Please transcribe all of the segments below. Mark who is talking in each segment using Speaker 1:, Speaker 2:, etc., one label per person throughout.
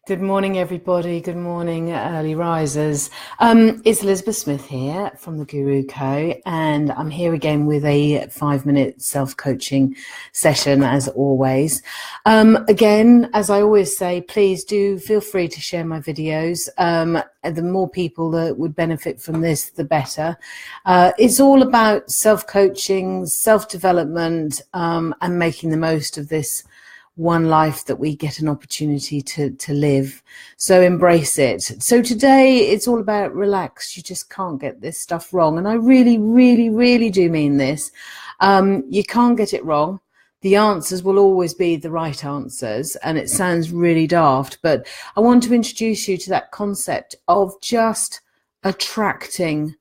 Speaker 1: Good morning, everybody. Good morning, early risers. It's Elizabeth Smith here from the Guru Co, and I'm here again with a 5-minute self-coaching session, as always. Again, as I always say, please do feel free to share my videos. The more people that would benefit from this, the better. It's all about self-coaching, self-development, and making the most of this one life that we get an opportunity to live. So embrace it. So today it's all about relax. You just can't get this stuff wrong. And I really, really, really do mean this. You can't get it wrong. The answers will always be the right answers. And it sounds really daft, but I want to introduce you to that concept of just attracting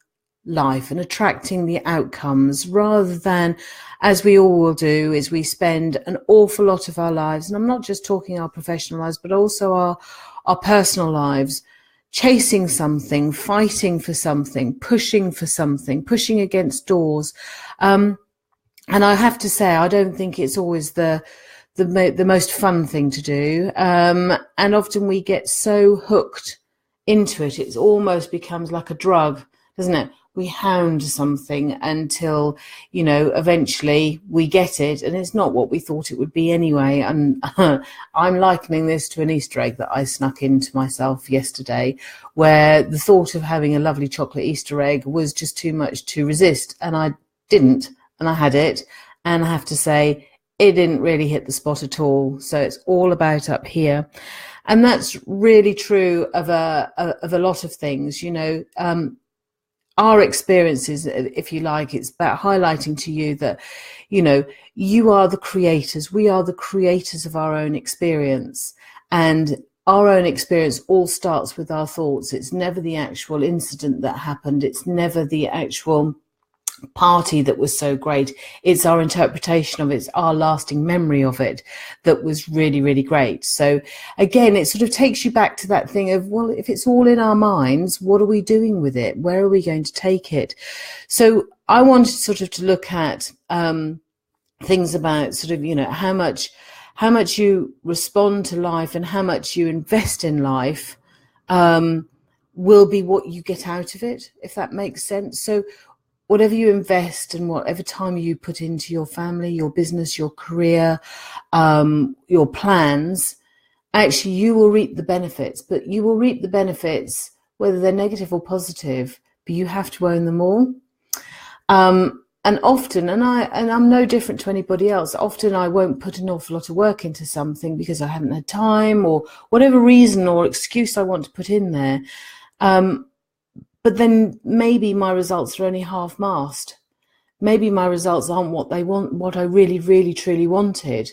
Speaker 1: life and attracting the outcomes, rather than, as we all will do, is we spend an awful lot of our lives, and I'm not just talking our professional lives, but also our personal lives, chasing something, fighting for something, pushing for something, pushing against doors. And I have to say, I don't think it's always the most fun thing to do. And often we get so hooked into it, it almost becomes like a drug, doesn't it? We hound something until, eventually we get it, and it's not what we thought it would be anyway. And I'm likening this to an Easter egg that I snuck into myself yesterday, where the thought of having a lovely chocolate Easter egg was just too much to resist, and I didn't, and I had it, and I have to say, it didn't really hit the spot at all. So it's all about up here. And that's really true of a lot of things, our experiences, if you like. It's about highlighting to you that, you are the creators. We are the creators of our own experience. And our own experience all starts with our thoughts. It's never the actual incident that happened. It's never the actual party that was so great. It's our interpretation of it. It's our lasting memory of it that was really, really great. So again, it sort of takes you back to that thing of, well, if it's all in our minds, what are we doing with it? Where are we going to take it? So I wanted sort of to look at things about sort of, how much you respond to life and how much you invest in life will be what you get out of it, if that makes sense. So whatever you invest and whatever time you put into your family, your business, your career, your plans, actually you will reap the benefits. But you will reap the benefits whether they're negative or positive, but you have to own them all. And often, and I'm no different to anybody else, often I won't put an awful lot of work into something because I haven't had time, or whatever reason or excuse I want to put in there. But then maybe my results are only half-mast. Maybe my results aren't what they want, what I really, really, truly wanted.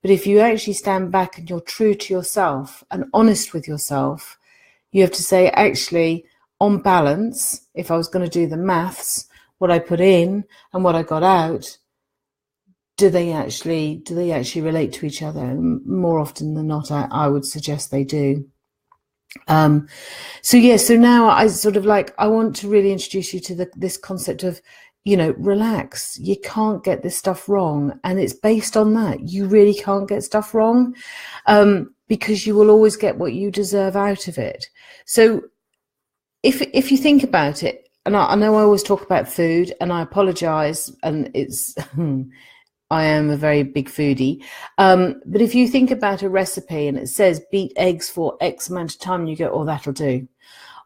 Speaker 1: But if you actually stand back and you're true to yourself and honest with yourself, you have to say, actually, on balance, if I was going to do the maths, what I put in and what I got out, do they actually relate to each other? And more often than not, I would suggest they do. So now I want to really introduce you to this concept of, relax. You can't get this stuff wrong. And it's based on that. You really can't get stuff wrong, because you will always get what you deserve out of it. So if you think about it, and I know I always talk about food, and I apologize, and it's, I am a very big foodie. But if you think about a recipe and it says beat eggs for X amount of time, you go, oh, that'll do.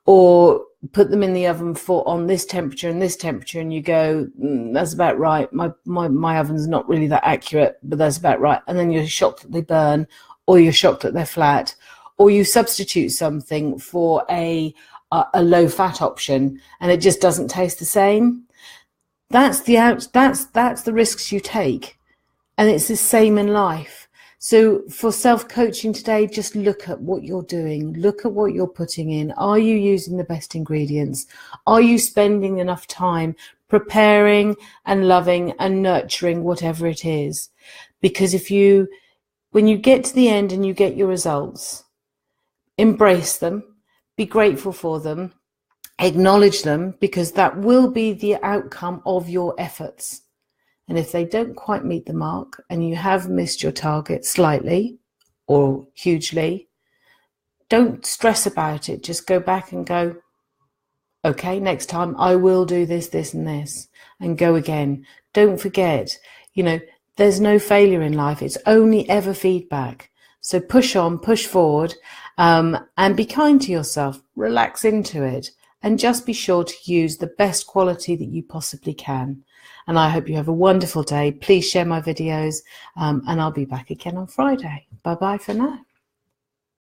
Speaker 1: Or put them in the oven for on this temperature and this temperature, and you go, that's about right. My oven's not really that accurate, but that's about right. And then you're shocked that they burn, or you're shocked that they're flat, or you substitute something for a low fat option and it just doesn't taste the same. That's the risks you take. And it's the same in life. So for self-coaching today, just look at what you're doing. Look at what you're putting in. Are you using the best ingredients? Are you spending enough time preparing and loving and nurturing whatever it is? Because when you get to the end and you get your results, embrace them, be grateful for them, acknowledge them, because that will be the outcome of your efforts. And if they don't quite meet the mark and you have missed your target slightly or hugely, don't stress about it. Just go back and go, okay, next time I will do this, this, and this, and go again. Don't forget, there's no failure in life. It's only ever feedback. So push on, push forward, and be kind to yourself. Relax into it, and just be sure to use the best quality that you possibly can. And I hope you have a wonderful day. Please share my videos, and I'll be back again on Friday. Bye-bye for now.